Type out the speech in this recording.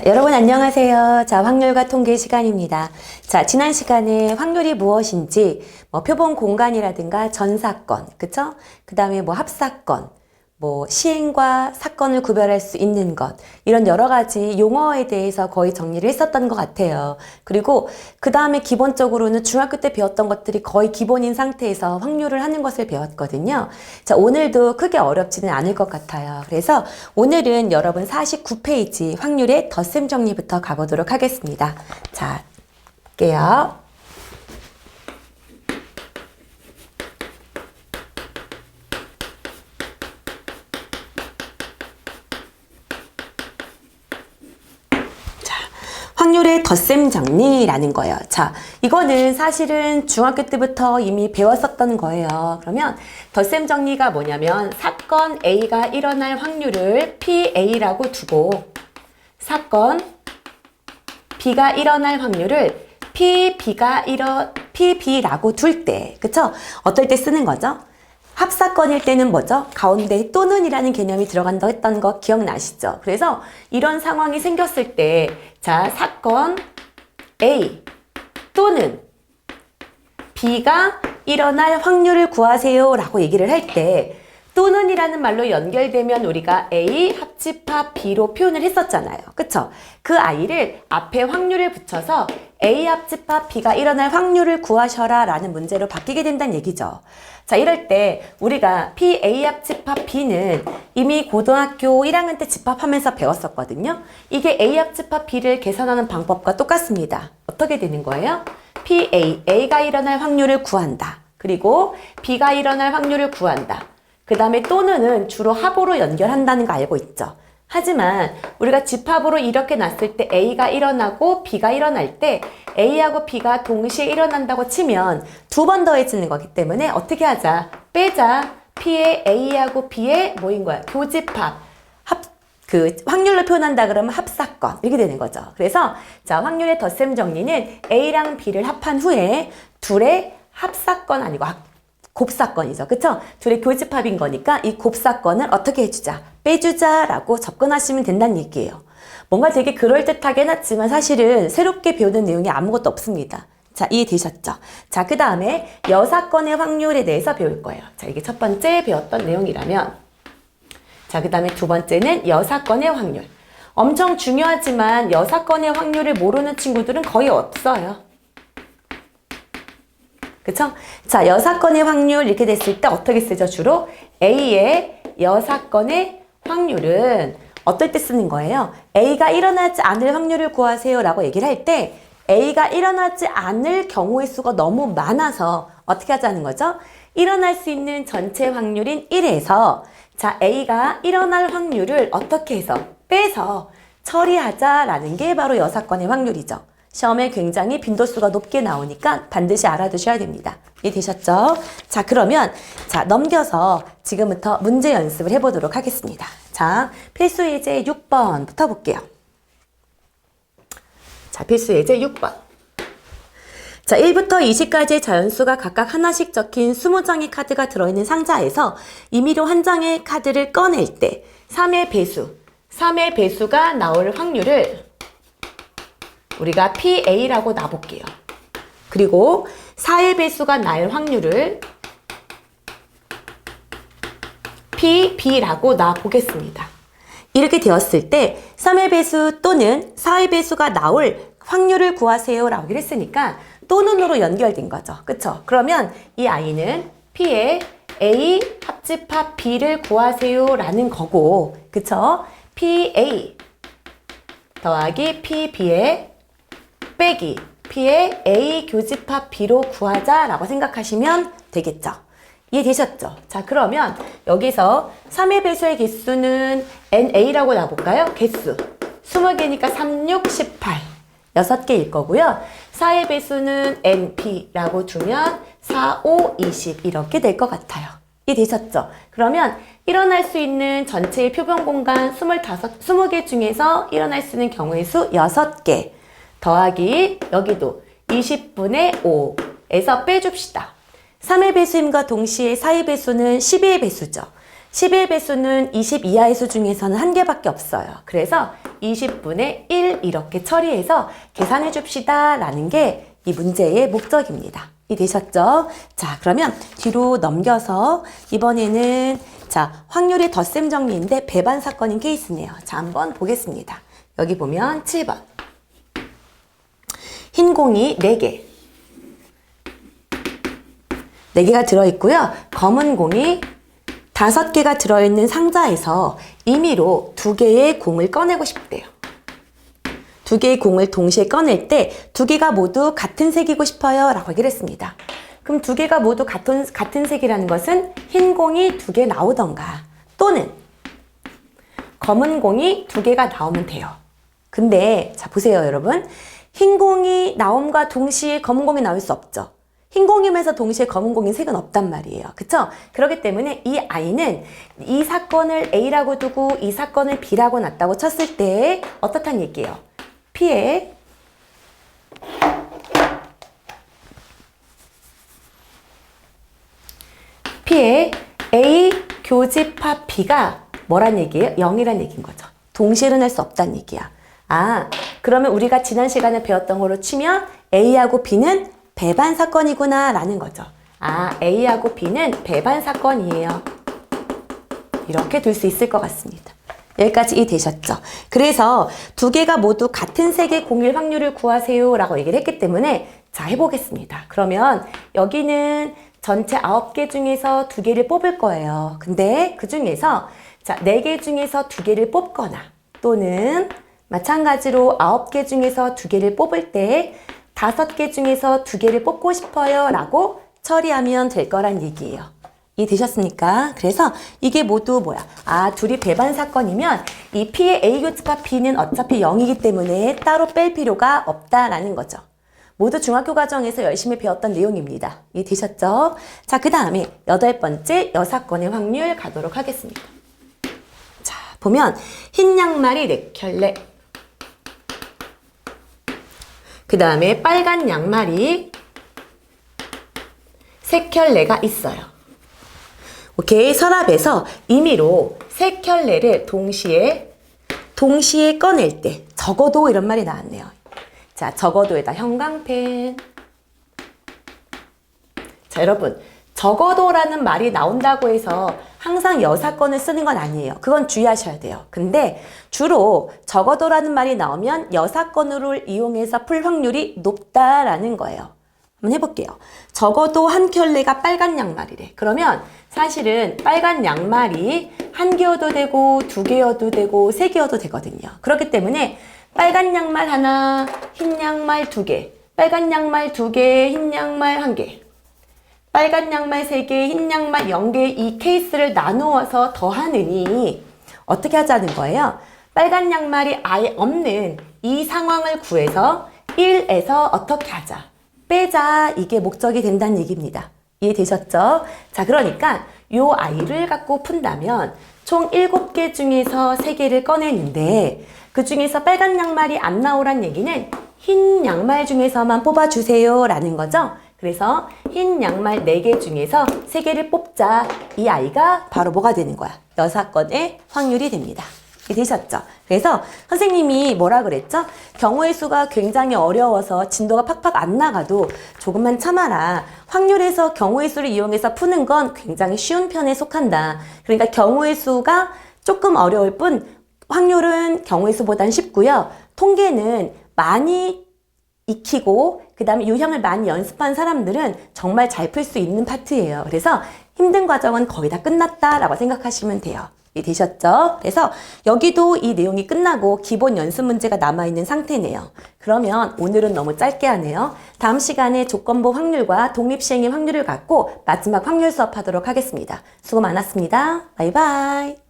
여러분 안녕하세요. 자, 확률과 통계 시간입니다. 자, 지난 시간에 확률이 무엇인지 표본 공간이라든가 전사건, 그쵸? 그 다음에 합사건, 시행과 사건을 구별할 수 있는 것, 이런 여러 가지 용어에 대해서 거의 정리를 했었던 것 같아요. 그리고 그 다음에 기본적으로는 중학교 때 배웠던 것들이 거의 기본인 상태에서 확률을 하는 것을 배웠거든요. 자, 오늘도 크게 어렵지는 않을 것 같아요. 그래서 오늘은 여러분 49페이지 확률의 덧셈 정리부터 가보도록 하겠습니다. 자, 볼게요. 확률의 덧셈 정리라는 거예요. 자, 이거는 사실은 중학교 때부터 이미 배웠었던 거예요. 그러면 덧셈 정리가 뭐냐면 사건 A가 일어날 확률을 PA라고 두고 사건 B가 일어날 확률을 PB라고 둘 때, 그쵸? 어떨 때 쓰는 거죠? 합사건일 때는 뭐죠? 가운데 또는이라는 개념이 들어간다 했던 거 기억나시죠? 그래서 이런 상황이 생겼을 때, 자, 사건 A 또는 B가 일어날 확률을 구하세요 라고 얘기를 할 때, 또는이라는 말로 연결되면 우리가 A 합집합 B로 표현을 했었잖아요. 그쵸? 그 I를 앞에 확률을 붙여서 A 합집합 B가 일어날 확률을 구하셔라 라는 문제로 바뀌게 된다는 얘기죠. 자, 이럴 때 우리가 PA 합집합 B는 이미 고등학교 1학년 때 집합하면서 배웠었거든요. 이게 A 합집합 B를 계산하는 방법과 똑같습니다. 어떻게 되는 거예요? A가 일어날 확률을 구한다. 그리고 B가 일어날 확률을 구한다. 그 다음에 또는은 주로 합으로 연결한다는 거 알고 있죠. 하지만 우리가 집합으로 이렇게 놨을 때 A가 일어나고 B가 일어날 때 A하고 B가 동시에 일어난다고 치면 두 번 더해지는 거기 때문에 어떻게 하자? 빼자. P의 A하고 B의 뭐인 거야? 교집합. 확률로 표현한다 그러면 합사건. 이렇게 되는 거죠. 그래서 자, 확률의 덧셈 정리는 A랑 B를 합한 후에 둘의 합사건 아니고 곱사건이죠. 그쵸? 둘의 교집합인 거니까 이 곱사건을 어떻게 해주자? 빼주자라고 접근하시면 된다는 얘기예요. 뭔가 되게 그럴듯하게 해놨지만 사실은 새롭게 배우는 내용이 아무것도 없습니다. 자, 이해되셨죠? 자, 그 다음에 여사건의 확률에 대해서 배울 거예요. 자, 이게 첫 번째 배웠던 내용이라면 자, 그 다음에 두 번째는 여사건의 확률. 엄청 중요하지만 여사건의 확률을 모르는 친구들은 거의 없어요. 그쵸? 자, 여사건의 확률 이렇게 됐을 때 어떻게 쓰죠? 주로 A의 여사건의 확률은 어떨 때 쓰는 거예요? A가 일어나지 않을 확률을 구하세요 라고 얘기를 할 때 A가 일어나지 않을 경우의 수가 너무 많아서 어떻게 하자는 거죠? 일어날 수 있는 전체 확률인 1에서 자, A가 일어날 확률을 어떻게 해서 빼서 처리하자라는 게 바로 여사건의 확률이죠. 시험에 굉장히 빈도수가 높게 나오니까 반드시 알아두셔야 됩니다. 이해되셨죠? 자, 그러면 자, 넘겨서 지금부터 문제 연습을 해보도록 하겠습니다. 자, 필수 예제 6번부터 볼게요. 자, 필수 예제 6번. 자, 1부터 20까지의 자연수가 각각 하나씩 적힌 20장의 카드가 들어있는 상자에서 임의로 한 장의 카드를 꺼낼 때 3의 배수가 나올 확률을 우리가 PA라고 놔볼게요. 그리고 4의 배수가 날 확률을 PB라고 놔보겠습니다. 이렇게 되었을 때 3의 배수 또는 4의 배수가 나올 확률을 구하세요 라고 했으니까 또는으로 연결된 거죠. 그쵸? 그러면 이 I는 P의 A 합집합 B를 구하세요 라는 거고, 그쵸? PA 더하기 PB의 빼기 P의 A 교집합 B로 구하자라고 생각하시면 되겠죠. 이해되셨죠? 자, 그러면 여기서 3의 배수의 개수는 NA라고 놔볼까요? 개수 20개니까 3, 6, 18 6개일 거고요. 4의 배수는 NP라고 두면 4, 5, 20 이렇게 될 것 같아요. 이해되셨죠? 그러면 일어날 수 있는 전체의 표본 공간 20개 중에서 일어날 수 있는 경우의 수 6개 더하기 여기도 20분의 5에서 빼줍시다. 3의 배수임과 동시에 4의 배수는 12의 배수죠. 11배수는 20 이하의 수 중에서는 한 개밖에 없어요. 그래서 20분의 1 이렇게 처리해서 계산해 줍시다 라는 게 이 문제의 목적입니다. 이해되셨죠? 자, 그러면 뒤로 넘겨서 이번에는 자, 확률의 덧셈 정리인데 배반 사건인 케이스네요. 자, 한번 보겠습니다. 여기 보면 7번. 흰 공이 4개. 4개가 들어있고요. 검은 공이 5개가 들어있는 상자에서 임의로 2개의 공을 꺼내고 싶대요. 2개의 공을 동시에 꺼낼 때 2개가 모두 같은 색이고 싶어요 라고 얘기를 했습니다. 그럼 2개가 모두 같은 색이라는 것은 흰 공이 2개 나오던가 또는 검은 공이 2개가 나오면 돼요. 근데 자 보세요 여러분. 흰 공이 나옴과 동시에 검은 공이 나올 수 없죠. 흰 공이면서 동시에 검은 공인 색은 없단 말이에요. 그쵸? 그렇기 때문에 이 아이는 이 사건을 A라고 두고 이 사건을 B라고 놨다고 쳤을 때 어떻단 얘기예요? P의 A 교집합 B가 뭐란 얘기예요? 0이란 얘기인 거죠. 동시에 일어날 수 없다는 얘기야. 아, 그러면 우리가 지난 시간에 배웠던 거로 치면 A하고 B는 배반 사건이구나 라는 거죠. 아, A하고 B는 배반 사건이에요. 이렇게 둘 수 있을 것 같습니다. 여기까지 이해되셨죠? 그래서 2개가 모두 같은 색의 공일 확률을 구하세요 라고 얘기를 했기 때문에 자 해보겠습니다. 그러면 여기는 전체 9개 중에서 2개를 뽑을 거예요. 근데 그 중에서 자 4개 중에서 2개를 뽑거나 또는 마찬가지로 9개 중에서 2개를 뽑을 때 5개 중에서 2개를 뽑고 싶어요 라고 처리하면 될 거란 얘기예요. 이해되셨습니까? 그래서 이게 모두 뭐야? 아, 둘이 배반 사건이면 이 P의 A 교집합 B는 어차피 0이기 때문에 따로 뺄 필요가 없다라는 거죠. 모두 중학교 과정에서 열심히 배웠던 내용입니다. 이해되셨죠? 자, 그 다음에 8번째 여사건의 확률 가도록 하겠습니다. 자, 보면 흰 양말이 4켤레 그 다음에 빨간 양말이 3켤레가 있어요. 오케이, 서랍에서 임의로 3켤레를 동시에 꺼낼 때 적어도 이런 말이 나왔네요. 자, 적어도에다 형광펜. 자, 여러분, 적어도라는 말이 나온다고 해서 항상 여사건을 쓰는 건 아니에요. 그건 주의하셔야 돼요. 근데 주로 적어도라는 말이 나오면 여사건으로 이용해서 풀 확률이 높다라는 거예요. 한번 해볼게요. 적어도 한 켤레가 빨간 양말이래. 그러면 사실은 빨간 양말이 1개여도 되고 2개여도 되고 3개여도 되거든요. 그렇기 때문에 빨간 양말 하나, 흰 양말 2개, 빨간 양말 2개, 흰 양말 1개, 빨간 양말 3개, 흰 양말 0개 이 케이스를 나누어서 더하느니 어떻게 하자는 거예요? 빨간 양말이 아예 없는 이 상황을 구해서 1에서 어떻게 하자? 빼자. 이게 목적이 된다는 얘기입니다. 이해되셨죠? 자, 그러니까 요 아이를 갖고 푼다면 총 7개 중에서 3개를 꺼내는데 그 중에서 빨간 양말이 안 나오란 얘기는 흰 양말 중에서만 뽑아주세요 라는 거죠. 그래서 흰 양말 4개 중에서 3개를 뽑자. 이 아이가 바로 뭐가 되는 거야? 여사건의 확률이 됩니다. 되셨죠? 그래서 선생님이 뭐라 그랬죠? 경우의 수가 굉장히 어려워서 진도가 팍팍 안 나가도 조금만 참아라. 확률에서 경우의 수를 이용해서 푸는 건 굉장히 쉬운 편에 속한다. 그러니까 경우의 수가 조금 어려울 뿐 확률은 경우의 수보단 쉽고요. 통계는 많이 익히고 그 다음에 유형을 많이 연습한 사람들은 정말 잘 풀 수 있는 파트예요. 그래서 힘든 과정은 거의 다 끝났다라고 생각하시면 돼요. 되셨죠? 그래서 여기도 이 내용이 끝나고 기본 연습 문제가 남아있는 상태네요. 그러면 오늘은 너무 짧게 하네요. 다음 시간에 조건부 확률과 독립시행의 확률을 갖고 마지막 확률 수업하도록 하겠습니다. 수고 많았습니다. 바이바이.